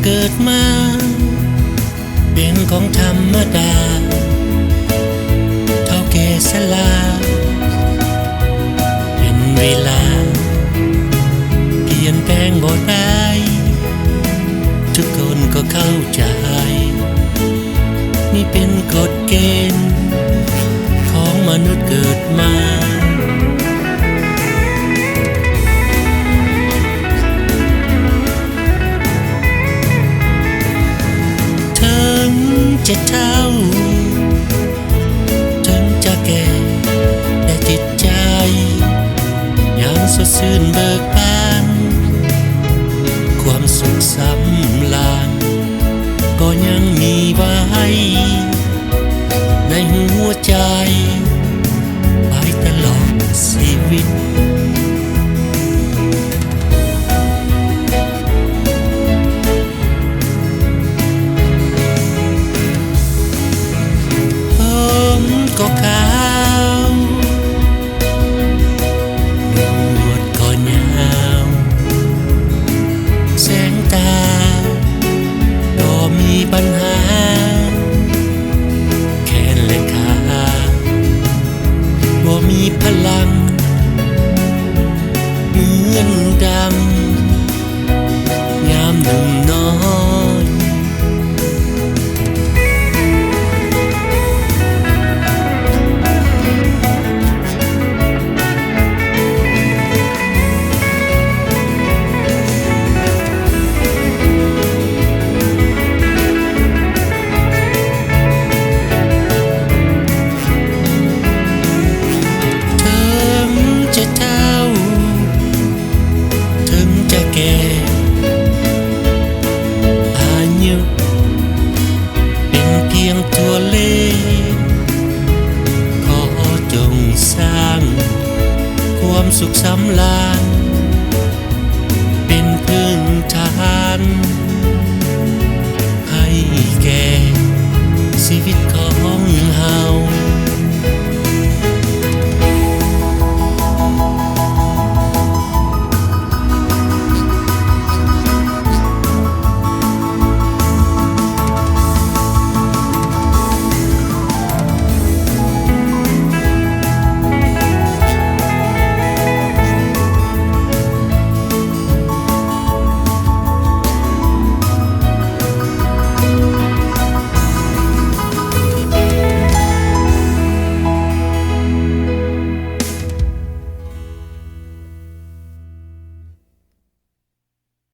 เกิดมาเป็นของธรรมดาเท่าแก่สลาเป็นเวลาเปลี่ยนแปลงบ่ได้ทุกคนก็เข้าใจนี่เป็นกฎเกณฑ์ของมนุษย์เกิดมาจะเท่าถึงจะแก่แต่จิตใจยังสดชื่นเบิกบานความสุขสำราญก็ยังมีไว้ในหัวใจไปตลอดชีวิตก็ขาวหนวดก็ยาวแสงตาก็มีปัญหาแขนและขาบ่มีพลังเหมือนดำยามหนุ่มน้อยแก่อายุเป็นเพียงตัวเลขขอจงสร้างความสุขสำราญเป็นพื้นฐานให้แก่ชีวิตของ